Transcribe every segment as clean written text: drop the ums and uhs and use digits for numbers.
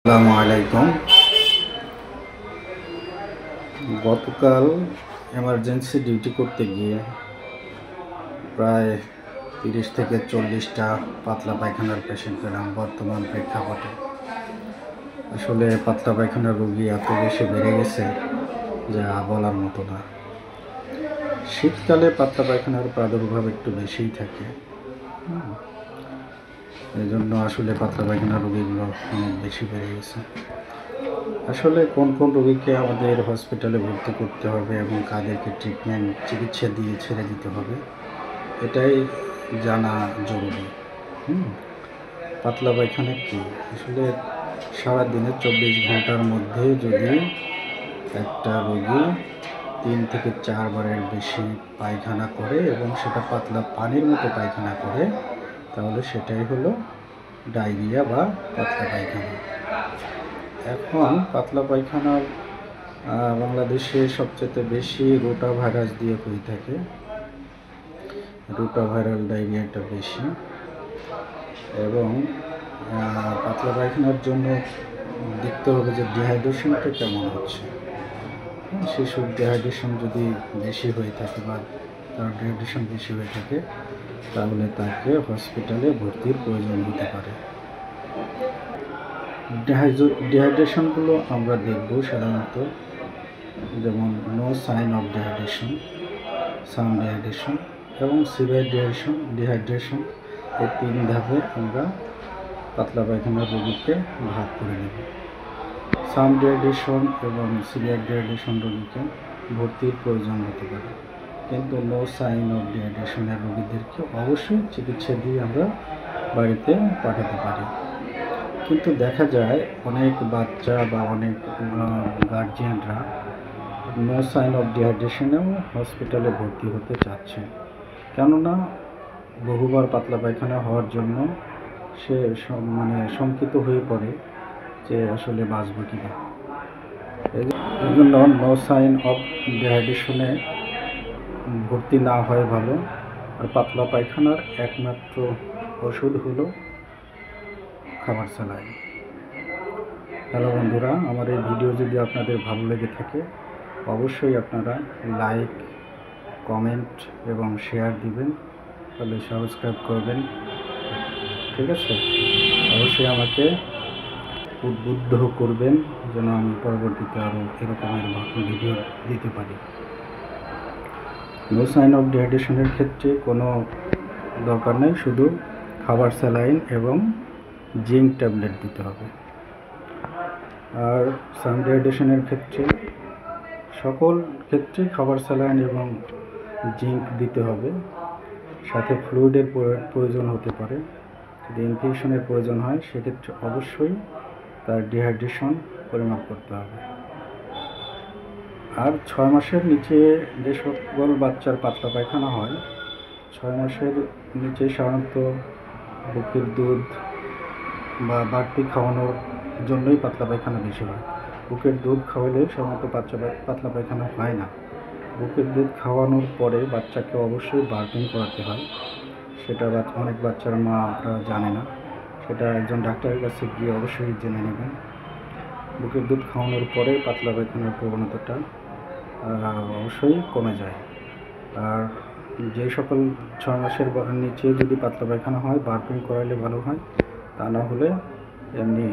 আসসালামু আলাইকুম। গতকাল এমার্জেন্সি ডিউটি করতে গিয়ে প্রায় 30 থেকে 40টা পাতলা পায়খানার পেশেন্ট পেলাম বর্তমান প্রেক্ষাপটে। আসলে পাতলা পায়খানার রোগী এত বেশি বেড়ে গেছে যা বলার মতো না। শীতকালে পাতলা পায়খানার প্রাদুর্ভাব একটু বেশিই থাকে, এই জন্য আসলে পাতলা পায়খানার রোগীগুলো অনেক বেশি বেড়ে গেছে। আসলে কোন কোন রোগীকে আমাদের হসপিটালে ভর্তি করতে হবে এবং কাদেরকে চিকিৎসা দিয়ে ছেড়ে দিতে হবে এটাই জানা জরুরি। পাতলা পায়খানা কি? আসলে সারাদিনে 24 ঘন্টার মধ্যে যদি একটা রোগী 3 থেকে 4 বারের বেশি পায়খানা করে এবং সেটা পাতলা পানির মতো পায়খানা করে, তাহলে সেটাই হলো ডায়রিয়া বা পাতলা পায়খানা। এখন পাতলা পায়খানা বাংলাদেশে সবচেয়ে বেশি রোটা ভাইরাস দিয়ে হয়ে থাকে। রোটা ভাইরাল ডায়রিয়াটা বেশি, এবং পাতলা পায়খানার জন্য দেখতে হবে যে ডিহাইড্রেশনটা কেমন হচ্ছে। শিশুর ডিহাইড্রেশন যদি বেশি হয়ে থাকে বা তার ডিহাইড্রেশন বেশি হয়ে থাকে, তাহলে তাকে হসপিটালে ভর্তির প্রয়োজন হতে পারে। ডিহাইড্রেশনগুলো আমরা দেখব সাধারণত, যেমন no sign of dehydration, some dehydration এবং সিভিয়ার ডিহাইড্রেশন। এই 3 ধাপে আমরা পাতলা পায়খানার রোগীকে ভাগ করে নেব। সাম ডিহাইড্রেশন এবং সিভিয়ার ডিহাইড্রেশন রোগীকে ভর্তির প্রয়োজন হতে পারে, কিন্তু নো সাইন অফ ডিহাইড্রেশনের রোগীদেরকে অবশ্যই চিকিৎসা দিয়ে আমরা বাড়িতে পাঠাতে পারি। কিন্তু দেখা যায় অনেক বাচ্চা বা অনেক গার্জিয়ানরা নো সাইন অফ ডিহাইড্রেশনেও হসপিটালে ভর্তি হতে চাচ্ছে, কেননা বহুবার পাতলা পায়খানা হওয়ার জন্য সে শঙ্কিত হয়ে পড়ে যে আসলে বাঁচব কি না। এই জন্য নো সাইন অফ ডিহাইড্রেশনে ভর্তি না হয় ভালো। আর পাতলা পায়খানার একমাত্র ওষুধ হলো খাবার স্যালাইন। হ্যালো বন্ধুরা, আমার এই ভিডিও যদি আপনাদের ভালো লেগে থাকে অবশ্যই আপনারা লাইক, কমেন্ট এবং শেয়ার দিবেন, তাহলে সাবস্ক্রাইব করবেন, ঠিক আছে? অবশ্যই আমাকে উদ্বুদ্ধ করবেন যেন আমি পরবর্তীতে আরও এরকমের ভিডিও দিতে পারি। নো সাইন অফ ডিহাইড্রেশনের ক্ষেত্রে কোনো দরকার নেই, শুধু খাবার স্যালাইন এবং জিঙ্ক ট্যাবলেট দিতে হবে। আর সাম ডিহাইড্রেশনের ক্ষেত্রে সকল ক্ষেত্রে খাবার স্যালাইন এবং জিঙ্ক দিতে হবে, সাথে ফ্লুইডের প্রয়োজন হতে পারে। যদি ইনফেকশনের প্রয়োজন হয় সেক্ষেত্রে অবশ্যই তার ডিহাইড্রেশন পরিমাপ করতে হবে। আর 6 মাসের নিচে যে সকল বাচ্চার পাতলা পায়খানা হয়, 6 মাসের নিচে সাধারণত বুকের দুধ বা বাড়তি খাওয়ানোর জন্যই পাতলা পায়খানা বেশি হয়। বুকের দুধ খাওয়ালে সাধারণত পাতলা পায়খানা হয় না। বুকের দুধ খাওয়ানোর পরে বাচ্চাকে অবশ্যই বার্পিং করাতে হয়, সেটা অনেক বাচ্চার মারা জানে না, সেটা একজন ডাক্তারের কাছে গিয়ে অবশ্যই জেনে নেবেন। বুকের দুধ খাওয়ানোর পরে পাতলা পায়খানার প্রবণতাটা অবশ্যই কমে যায়। আর যে সকল 6 মাসের নিচে যদি পাতলা পায়খানা হয় বার্পিং করাইলে ভালো হয়, তা না হলে এমনি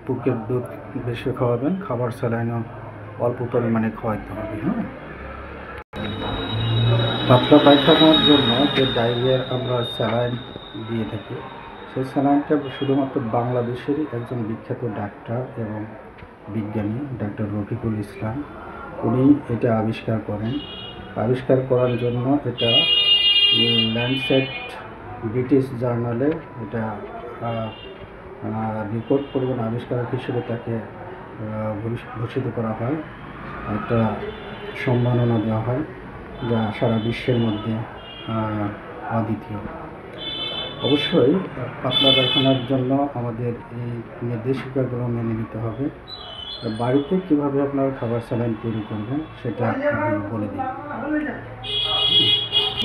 বুকের দুধ বেশি খাওয়াবেন, খাবার স্যালাইনও অল্প পরিমাণে খাওয়াইতে হবে। পাতলা পায়খানার জন্য যে ডায়রিয়ার আমরা স্যালাইন দিয়ে থাকি, সেই স্যালাইনটা শুধুমাত্র বাংলাদেশেরই একজন বিখ্যাত ডাক্তার এবং বিজ্ঞানী ডক্টর রফিকুল ইসলাম, উনি এটা আবিষ্কার করেন। আবিষ্কার করার জন্য এটা ল্যান্ডসেট ব্রিটিশ জার্নালে এটা রিপোর্ট পরিমাণ আবিষ্কারক হিসেবে তাকে ভূষিত করা হয়, একটা সম্মাননা দেওয়া হয় যা সারা বিশ্বের মধ্যে অদ্বিতীয়। অবশ্যই পাতলা পায়খানার জন্য আমাদের এই নির্দেশিকাগুলো মেনে নিতে হবে। বাড়িতে কীভাবে আপনারা খাবার স্যালাইন তৈরি করবেন সেটা আমি বলে দিই।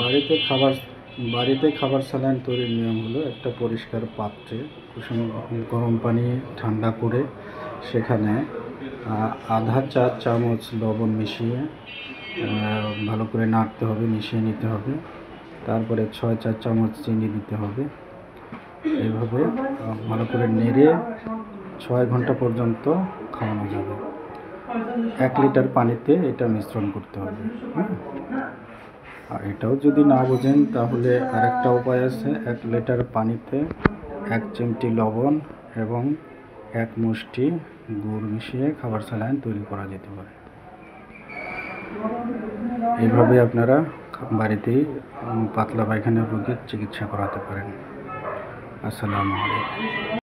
বাড়িতে খাবার বাড়িতে খাবার স্যালাইন তৈরির নিয়ম হলো একটা পরিষ্কার পাত্রে কুসুম গরম পানি ঠান্ডা করে সেখানে আধা চা চামচ লবণ মিশিয়ে ভালো করে নাড়তে হবে, মিশিয়ে নিতে হবে। তারপরে 6-4 চামচ চিনি দিতে হবে। এইভাবে ভালো করে নেড়ে 6 ঘন্টা পর্যন্ত খাওয়ানো যাবে। 1 লিটার পানিতে এটা মিশ্রণ করতে হবে। আর এটাও যদি না বোঝেন তাহলে আরেকটা উপায় আছে। 1 লিটার পানিতে 1 চিমটি লবণ এবং 1 মুষ্টি গুড় মিশিয়ে খাবার স্যালাইন তৈরি করা যেতে পারে। এইভাবে আপনারা বাড়িতেই পাতলা পায়খানা রোগীর চিকিৎসা করাতে পারেন। আসসালামু আলাইকুম।